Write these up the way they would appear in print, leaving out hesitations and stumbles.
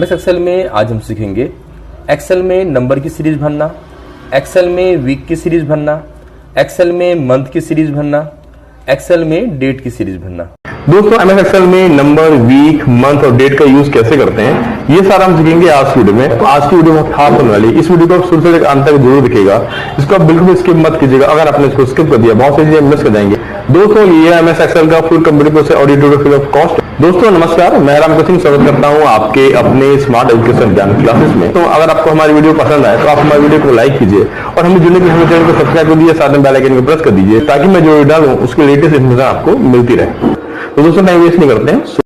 MS Excel में आज हम सीखेंगे एक्सेल में नंबर की सीरीज भरना, एक्सेल में वीक की सीरीज भरना, एक्सेल में मंथ की सीरीज भरना, एक्सेल में डेट की सीरीज भरना। दोस्तों एमएस एक्सेल में नंबर, वीक, मंथ और डेट का यूज कैसे करते हैं ये सारा हम सीखेंगे आज की वीडियो में। तो आज की वीडियो बहुत खास होने वाली है। इस वीडियो को आप शुरू से लेकर अंत तक जरूर दिखेगा। इसको आप बिल्कुल भी स्किप मत कीजिएगा। अगर आपने इसको स्किप कर दिया बहुत सी चीजें मिस कर जाएंगे। दोस्तों ये एमएस एक्सेल का full complete course audio tutorial free of cost. दोस्तों नमस्कार, मैं राम सिंह स्वागत करता हूं आपके अपने स्मार्ट एजुकेशन ज्ञान क्लासेस में। तो अगर आपको हमारी वीडियो पसंद आए तो आप हमारी वीडियो को लाइक कीजिए और हमें जुड़ने के लिए हमें चैनल को सब्सक्राइब कर दीजिए, साथ में बेल आइकन को प्रेस कर दीजिए ताकि मैं जो वीडियो डालूं उसकी लेटेस्ट इन्फॉर्मेशन आपको मिलती रहे। तो दोस्तों टाइम वेस्ट नहीं करते हैं।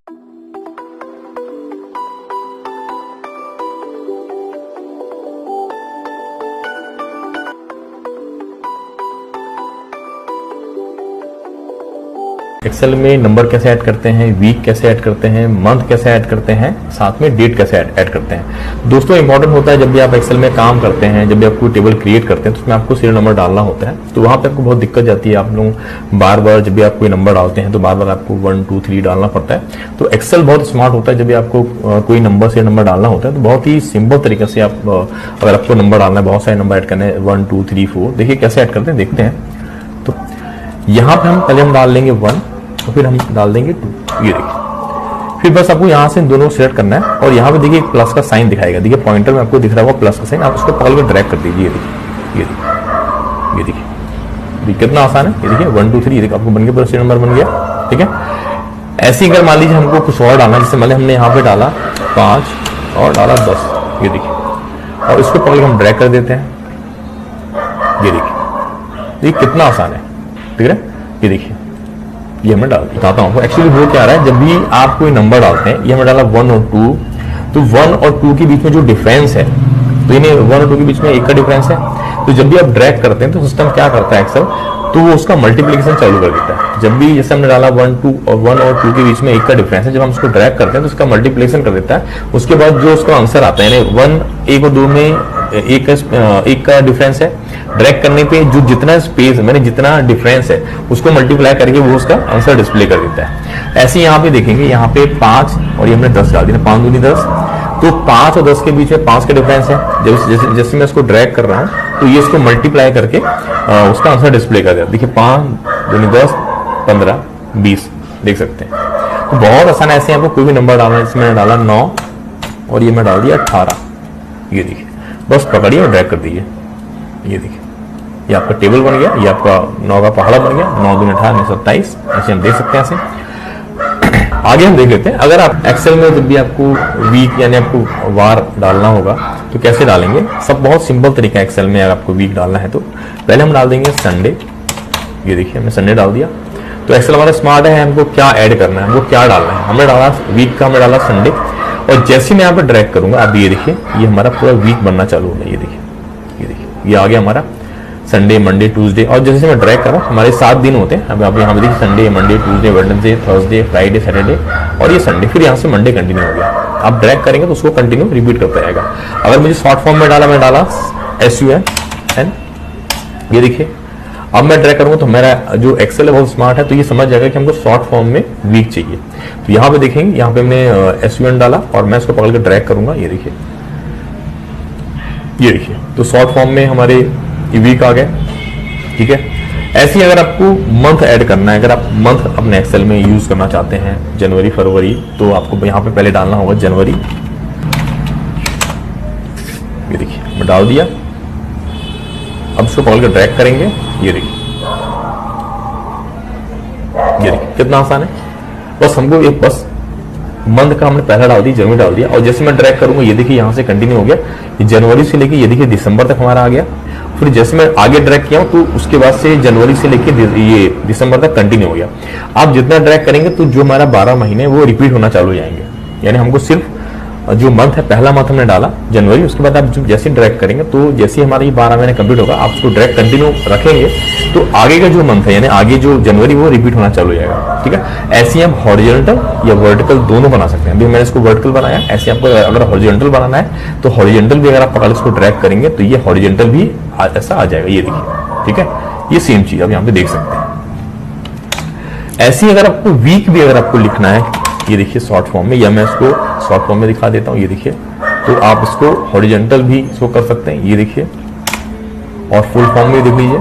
एक्सेल में नंबर कैसे ऐड करते हैं, वीक कैसे ऐड करते हैं, मंथ कैसे ऐड करते हैं, साथ में डेट कैसे ऐड करते हैं। दोस्तों इंपॉर्टेंट होता है जब भी आप एक्सेल में काम करते हैं, जब भी आप कोई टेबल क्रिएट करते हैं तो उसमें आपको सीरियल नंबर डालना होता है। तो वहां पे आपको बहुत दिक्कत जाती है। आप लोग बार बार जब भी आप कोई नंबर डालते हैं तो बार बार आपको 1 2 3 डालना पड़ता है। तो एक्सेल बहुत स्मार्ट होता है। जब भी आपको कोई नंबर सीरियल नंबर डालना होता है तो बहुत ही सिंपल तरीके से आप अगर आपको नंबर डालना है, बहुत सारे नंबर ऐड करने हैं 1 2 3 4, देखिए कैसे ऐड करते हैं, देखते हैं। तो यहाँ पे हम पहले हम डाल लेंगे 1 तो फिर हम डाल देंगे 2, ये देखिए। फिर बस आपको यहाँ से दोनों सेलेक्ट करना है और यहाँ पे देखिए एक प्लस का साइन दिखाएगा। देखिए पॉइंटर में आपको दिख रहा होगा प्लस का साइन, आप उसको पकड़ कर ड्रैग कर दीजिए। ये देखिए, ये देखिए, ये देखिए, कितना आसान है। ये देखिए 1 2 3, ये देखिए आपको बन गया, पूरा सीरियल नंबर बन गया। ठीक है, ऐसे ही अगर मान लीजिए हमको कुछ और डालना है, जैसे मान लीजिए हमने यहाँ पे डाला 5 और डाला 10, ये देखिए, और इसको पकड़ हम ड्रैग कर देते हैं। ये देखिए, ये कितना आसान है, ठीक है। ये देखिए, ये मैं बताता हूँ एक्चुअली वो क्या आ रहा है। जब भी आप कोई नंबर डालते हैं, ये हमें डाला 1 और 2, तो 1 और 2 के बीच में जो डिफरेंस है, तो इन्हें 1 और 2 के बीच में 1 का डिफरेंस है। तो जब भी आप ड्रैग करते हैं तो सिस्टम क्या करता है एक्सेल, तो वो उसका मल्टीप्लिकेशन चालू कर देता है। जब भी जैसे हमने डाला 1 और 2 के बीच में 1 का डिफरेंस है, जब हम उसको ड्रैग करते हैं तो उसका मल्टीप्लिकेशन कर देता है। उसके बाद जो उसका आंसर आता है, यानी 1 और 2 में एक का डिफरेंस है, ड्रैग करने पे जो जितना स्पेस मैंने जितना डिफरेंस है उसको मल्टीप्लाई करके वो उसका आंसर डिस्प्ले कर देता है। ऐसे यहाँ पे देखेंगे, यहाँ पे 5 और ये हमने 10 डाल दिया, 5 दूनी 10, तो 5 और 10 के बीच में 5 का डिफरेंस है। जैसे मैं इसको ड्रैग कर रहा हूँ तो ये इसको मल्टीप्लाई करके उसका आंसर डिस्प्ले कर देता है। देखिए 5 दूनी 10, 15, 20, देख सकते हैं। तो बहुत आसान है। ऐसे आपको कोई भी नंबर डालना है, इसमें मैंने डाला 9 और ये मैं डाल दिया 18, ये देखिए, बस पकड़िए और ड्रैग कर दीजिए। ये देखिए, ये आपका टेबल बन गया, ये आपका 9 का पहाड़ा बन गया, 9 दूनी 18, 27, ऐसे हम देख सकते हैं। ऐसे आगे हम देख लेते हैं। अगर आप एक्सेल में जब भी आपको वीक यानी आपको वार डालना होगा तो कैसे डालेंगे। सब बहुत सिंपल तरीका है एक्सेल में। अगर आपको वीक डालना है तो पहले हम डाल देंगे संडे। ये देखिए हमने संडे डाल दिया। तो एक्सेल हमारा स्मार्ट है, हमको क्या ऐड करना है, हमको क्या डालना है। हमने डाला वीक का, हमने डाला संडे, और जैसे मैं यहाँ पे ड्रैग करूंगा, अब ये देखिए ये हमारा पूरा वीक बनना चालू होगा। ये देखिए, ये देखिए, ये आ गया हमारा संडे, मंडे, ट्यूसडे, और जैसे मैं ड्रैग कर रहा हूँ हमारे 7 दिन होते हैं। अब आप यहाँ पे देखिए Sunday, Monday, Tuesday, Wednesday, Thursday, Friday, Saturday और ये संडे, फिर यहाँ से मंडे कंटिन्यू हो गया। आप ड्रैग करेंगे तो उसको कंटिन्यू रिपीट करता रहेगा। अगर मुझे शॉर्ट फॉर्म में डाला, मैं डाला SUN, ये देखिए। अब मैं ड्रैग करूंगा तो मेरा जो एक्सेल है बहुत स्मार्ट है, तो ये समझ जाएगा कि हमको शॉर्ट फॉर्म में वीक चाहिए। तो यहाँ पे देखेंगे, यहाँ पे हमने SUN डाला और मैं इसको पकड़ के ड्रैग करूंगा। ये देखिए, ये देखिए, तो शॉर्ट फॉर्म में हमारे वीक आ गए। ठीक है, ऐसे ही अगर आपको मंथ ऐड करना है, अगर आप मंथ अपने एक्सेल में यूज करना चाहते हैं, जनवरी, फरवरी, तो आपको यहाँ पे पहले डालना होगा जनवरी। ये देखिए मैं डाल दिया। अब इसको पकड़ के ड्रैग करेंगे। ये देखिए, ये देखिए कितना आसान है। बस हमको एक बस मंथ का हमने पहला डाल दिया, जनवरी डाल दिया, और जैसे मैं ड्रैग करूंगा ये देखिए यहाँ से कंटिन्यू हो गया। ये जनवरी से लेके ये देखिए दिसंबर तक हमारा आ गया। फिर जैसे मैं आगे ड्रैग किया हूं तो उसके बाद से जनवरी से लेके ये दिसंबर तक कंटिन्यू हो गया। आप जितना ड्रैग करेंगे तो जो हमारा 12 महीने वो रिपीट होना चालू हो जाएंगे। यानी हमको सिर्फ जो मंथ है, पहला मंथ हमने डाला जनवरी, उसके बाद आप जैसे ड्रैग करेंगे तो जैसे हमारा ये 12 महीने कंप्लीट होगा, आप उसको ड्रैग कंटिन्यू रखेंगे तो आगे का जो मंथ है यानी आगे जो जनवरी वो रिपीट होना चालू हो जाएगा। ठीक है, ऐसे हम हॉरिजॉन्टल या वर्टिकल दोनों बना सकते हैं। अभी मैंने इसको वर्टिकल बनाया, ऐसे आपको अगर हॉरिजॉन्टल बनाना है तो हॉरिजॉन्टल भी अगर आप पकड़ इसको ड्रैग करेंगे तो ये हॉरिजॉन्टल भी ऐसा आ जाएगा। ये देखिए, ठीक है, ये सेम चीज आप यहाँ पे देख सकते हैं। ऐसे ही अगर आपको वीक भी अगर आपको लिखना है ये देखिए शॉर्ट फॉर्म में, या मैं इसको शॉर्ट फॉर्म में दिखा देता हूँ। ये देखिए, तो आप इसको हॉरिजॉन्टल भी शो कर सकते हैं, ये देखिए, और फुल फॉर्म में देख लीजिए।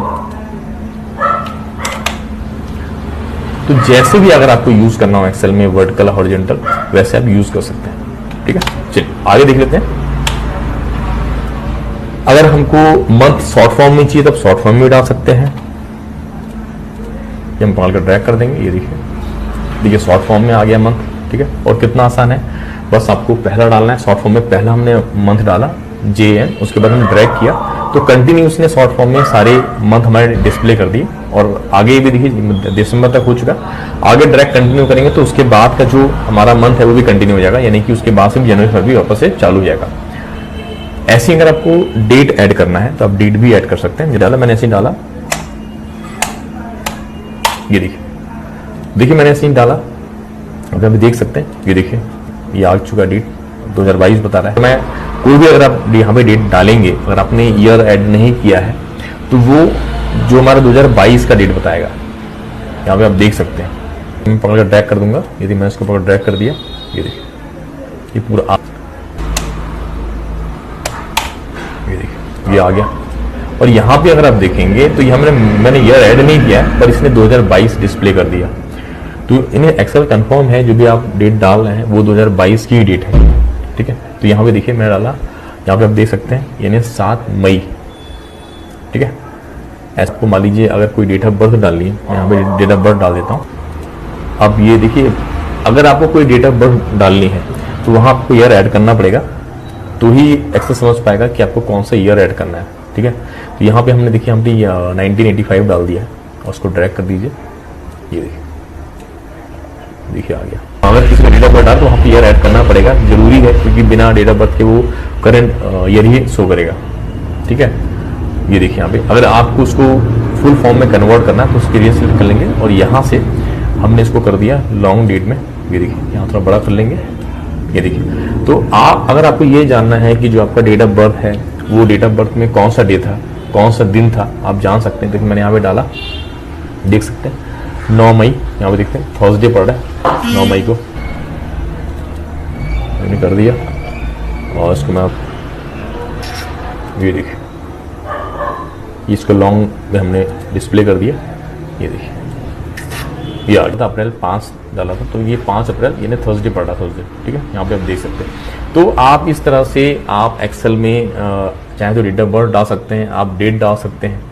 तो जैसे भी अगर आपको यूज करना हो एक्सेल में वर्टिकल हॉरिजॉन्टल, वैसे आप यूज कर सकते हैं। ठीक है, चलिए आगे देख लेते हैं। अगर हमको मंथ शॉर्ट फॉर्म में चाहिए तब शॉर्ट फॉर्म में डाल सकते हैं, ये हम पकड़ कर ड्रैग कर देंगे। ये देखिए शॉर्ट फॉर्म में आ गया मंथ। ठीक है, और कितना आसान है, बस आपको पहला डालना है। शॉर्ट फॉर्म में पहला हमने मंथ डाला JN, उसके बाद हमने ड्रैग किया तो कंटिन्यूसली शॉर्ट फॉर्म में सारे मंथ हमारे डिस्प्ले कर दिए। और आगे भी देखिए दिसंबर तक हो चुका, आगे ड्रैग कंटिन्यू करेंगे तो उसके बाद का जो हमारा मंथ है वो भी कंटिन्यू हो जाएगा, यानी कि उसके बाद से भी जनवरी फरवरी वापस से चालू हो जाएगा। ऐसे अगर आपको डेट ऐड करना है तो आप डेट भी ऐड कर सकते हैं। डाला मैंने ऐसे ही डाला, ये देखिए मैंने ऐसे ही डाला, अगर आप देख सकते हैं, ये देखिए ये आ चुका डेट 2022 बता रहा है। मैं कोई भी अगर आप यहाँ पे डेट डालेंगे, अगर आपने ईयर ऐड नहीं किया है तो वो जो हमारा 2022 का डेट बताएगा, यहाँ पे आप देख सकते हैं। मैं पकड़ कर ड्रैग कर दूंगा, यदि मैं इसको पकड़ ड्रैग कर दिया, ये देखिए ये पूरा ये देखिए ये आ गया। और यहाँ पे अगर आप देखेंगे तो यहाँ मैंने ईयर ऐड नहीं किया है, पर इसने 2022 डिस्प्ले कर दिया। तो इन्हें एक्सेल कंफर्म है, जो भी आप डेट डाल रहे हैं वो 2022 की डेट है। ठीक है, तो यहाँ पे देखिए मैंने डाला, यहाँ पे आप देख सकते हैं यानी 7 मई। ठीक है, ऐसा आपको मान लीजिए अगर कोई डेट ऑफ बर्थ डालनी है, यहाँ पे डेट ऑफ बर्थ डाल देता हूँ। अब ये देखिए, अगर आपको कोई डेट ऑफ बर्थ डालनी है तो वहाँ आपको ईयर ऐड करना पड़ेगा, तो ही एक्सेल समझ पाएगा कि आपको कौन सा ईयर ऐड करना है। ठीक है, तो यहाँ पे हमने देखिए 1985 डाल दिया है और उसको ड्रैग कर दीजिए, ये देखिए आ गया। अगर किसी को डेट ऑफ बर्थ डाल तो वहाँ पे ईयर ऐड करना पड़ेगा, जरूरी है, क्योंकि बिना डेट ऑफ बर्थ के वो करंट ईयर ही शो करेगा। ठीक है, ये देखिए यहाँ पे अगर आपको उसको फुल फॉर्म में कन्वर्ट करना है तो उसके लिए सिलेक्ट कर लेंगे, और यहाँ से हमने इसको कर दिया लॉन्ग डेट में। ये देखिए यहाँ थोड़ा बड़ा कर लेंगे, ये देखिए। तो आप अगर आपको ये जानना है कि जो आपका डेट ऑफ बर्थ है वो डेट ऑफ बर्थ में कौन सा डे था, कौन सा दिन था, आप जान सकते हैं। देखिए मैंने यहाँ पे डाला, देख सकते हैं 9 मई, यहाँ पे देखते हैं थर्सडे पड़ रहा है 9 मई को, मैंने कर दिया। और इसको मैं ये देखिए इसको लॉन्ग में हमने डिस्प्ले कर दिया, ये देखिए ये आ गया था। अप्रैल 5 डाला था, तो ये 5 अप्रैल यानी थर्सडे पड़ रहा, थर्सडे। ठीक है, यहाँ पे आप देख सकते हैं। तो आप इस तरह से आप एक्सेल में चाहे तो डेट ऑफ बर्थ डाल सकते हैं, आप डेट डाल सकते हैं।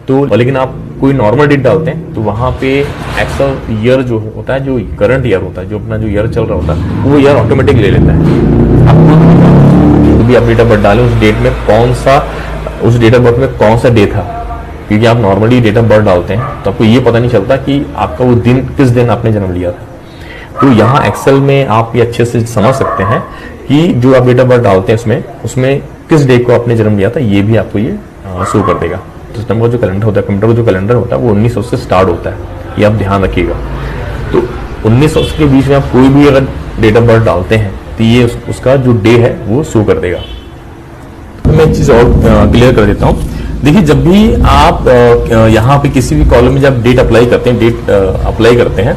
तो लेकिन आप कोई नॉर्मल डेट डालते हैं तो वहाँ पे एक्सेल ईयर जो होता है, जो करंट ईयर होता है, जो अपना जो ईयर चल रहा होता है, वो ईयर ऑटोमेटिक ले लेता है। आपको भी आप डेट ऑफ बर्थ डालें, उस डेट में कौन सा, उस डेट ऑफ बर्थ में कौन सा डे था, क्योंकि आप नॉर्मली डेट ऑफ बर्थ डालते हैं तो आपको ये पता नहीं चलता कि आपका वो दिन किस दिन आपने जन्म लिया था। तो यहाँ एक्सेल में आप ये अच्छे से समझ सकते हैं कि जो आप डेट ऑफ बर्थ डालते हैं उसमें किस डे को आपने जन्म लिया था, ये भी आपको ये शो कर देगा। तो सिस्टम का जो कैलेंडर होता है, कंप्यूटर का जो कैलेंडर होता है वो 1900 से स्टार्ट होता है, ये आप ध्यान रखिएगा। तो 1900 के बीच में आप कोई भी अगर डेट ऑफ बर्थ डालते हैं तो ये उसका जो डे है वो शो कर देगा। तो मैं एक चीज़ और क्लियर कर देता हूँ। देखिए जब भी आप यहाँ पे किसी भी कॉलम में जब डेट अप्लाई करते हैं, डेट अप्लाई करते हैं,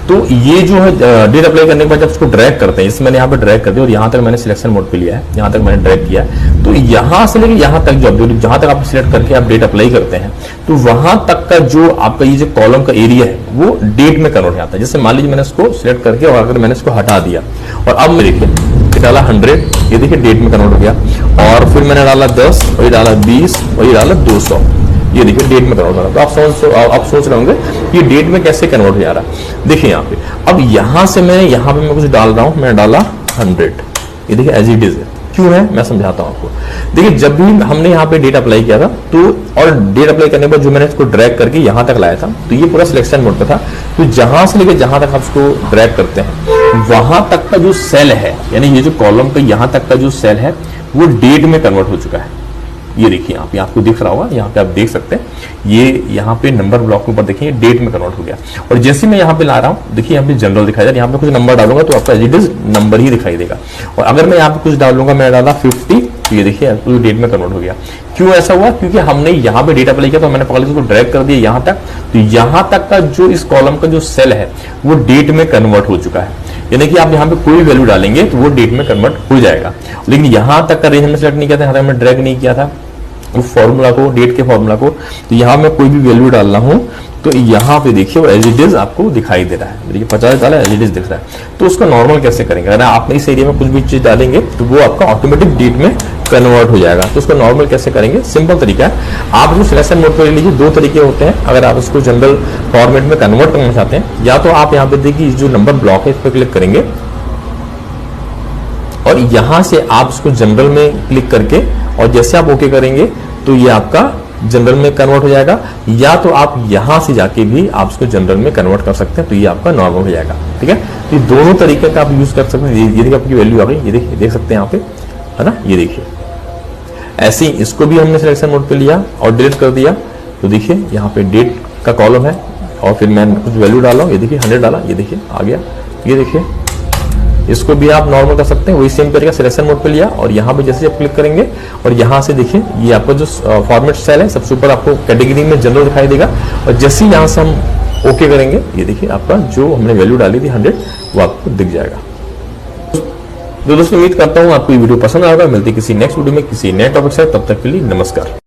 तो ये जो है डेट अप्लाई करने के बाद जब उसको ड्रैग करते हैं, इसमें मैंने यहाँ पे ड्रैग कर दिया और यहाँ तक मैंने सिलेक्शन मोड पे लिया है, यहाँ तक मैंने ड्रैग किया है। तो यहाँ से लेकर यहाँ तक जहाँ तक आप सिलेक्ट करके आप डेट अप्लाई करते हैं, तो वहां तक का जो आपका ये जो कॉलम का एरिया है वो डेट में कन्वर्ट जाता है। जैसे मान लीजिए मैंने इसको सिलेक्ट करके और अगर मैंने इसको हटा दिया और अब मैं देखिए डाला 100, ये देखिए डेट में कन्वर्ट हो गया, और फिर मैंने डाला 10 और ये डाला 20 और ये डाला 200, ये देखिए डेट में कन्वर्ट हो रहा है। तो आप सोच रहे होंगे कि डेट में कैसे कन्वर्ट हो जा रहा है। देखिए यहाँ पे अब यहाँ से यहाँ पे मैं कुछ डाल रहा हूँ, मैंने डाला 100, ये देखिए एज इट इज है। क्यों है मैं समझाता हूँ आपको। देखिए जब भी हमने यहाँ पे डेट अप्लाई किया था तो, और डेट अप्लाई करने के बाद जो मैंने इसको ड्रैग करके यहाँ तक लाया था, तो ये पूरा सिलेक्शन मोड पे था। तो जहां से लेकर जहां तक आप इसको ड्रैग करते हैं वहां तक का जो सेल है, यानी ये जो कॉलम का यहाँ तक का जो सेल है वो डेट में कन्वर्ट हो चुका है। ये देखिए यहाँ पे आपको दिख रहा होगा, यहाँ पे आप देख सकते हैं, ये यहाँ पे नंबर ब्लॉक के ऊपर देखिए डेट में कन्वर्ट हो गया। और जैसे मैं यहाँ पे ला रहा हूँ, देखिए यहाँ पे जनरल दिखाई दे रहा है, यहाँ पे कुछ नंबर डालूंगा तो आपका एज इट इज नंबर ही दिखाई देगा। और अगर मैं यहाँ पे कुछ डालूंगा, मैं डाला 50, तो ये देखिए तो डेट में कन्वर्ट हो गया। क्यों ऐसा हुआ? क्योंकि हमने यहाँ पे डेट अप्लाई किया तो मैंने पकड़ इसको ड्रैग कर दिया यहाँ तक, तो यहाँ तक का जो इस कॉलम का जो सेल है वो डेट में कन्वर्ट हो चुका है। यानी कि आप यहाँ पे कोई वैल्यू डालेंगे तो वो डेट में कन्वर्ट हो जाएगा। लेकिन यहाँ तक का रेंज हमने सेलेक्ट नहीं किया था, यहाँ तक हमने ड्रैग नहीं किया था वो फॉर्मूला को, डेट के फॉर्मूला को। तो यहाँ मैं कोई भी वैल्यू डाल रहा हूँ तो यहाँ पे देखिए वो एज इट इज आपको दिखाई दे रहा है। देखिए 50 डाला, एज इट इज दिख रहा है। तो उसका नॉर्मल कैसे करेंगे? अगर आप इस एरिया में कुछ भी चीज डालेंगे तो वो आपका ऑटोमेटिक डेट में कन्वर्ट हो जाएगा। तो उसका नॉर्मल कैसे करेंगे? सिंपल तरीका है, आप जो सिलेक्शन मोड पर ले लीजिए। दो तरीके होते हैं अगर आप इसको जनरल फॉर्मेट में कन्वर्ट करना चाहते हैं। या तो आप यहाँ पे देखिए जो नंबर ब्लॉक है इस पर क्लिक करेंगे और यहां से आप इसको जनरल में क्लिक करके और जैसे आप ओके करेंगे तो ये आपका जनरल में कन्वर्ट हो जाएगा। या तो आप यहां से जाके भी आप इसको जनरल में कन्वर्ट कर सकते हैं तो ये आपका नॉर्मल हो जाएगा। ठीक है, तो ये दोनों तरीके का आप यूज कर सकते हैं। ये देखिए आपकी वैल्यू आ गई, ये देखिए, देख सकते हैं यहाँ पे, है ना, ये देखिए। ऐसे ही इसको भी हमने सिलेक्शन मोड पे लिया और डिलीट कर दिया तो देखिए यहाँ पे डेट का कॉलम है और फिर मैं कुछ वैल्यू डाला, ये देखिए 100 डाला, ये देखिए आ गया। ये देखिए इसको भी आप नॉर्मल कर सकते हैं, वही सेम तरीका सिलेक्शन मोड पे लिया और यहाँ पे जैसे आप क्लिक करेंगे और यहाँ से देखिए ये आपका जो फॉर्मेट स्टाइल है सबसे ऊपर आपको कैटेगरी में जनरल दिखाई देगा और जैसे ही यहाँ से हम ओके करेंगे ये देखिए आपका जो हमने वैल्यू डाली थी 100 वो आपको दिख जाएगा। तो दोस्तों उम्मीद करता हूँ आपको ये वीडियो पसंद आएगा। मिलती किसी नेक्स्ट वीडियो में किसी नए टॉपिक से, तब तक के लिए नमस्कार।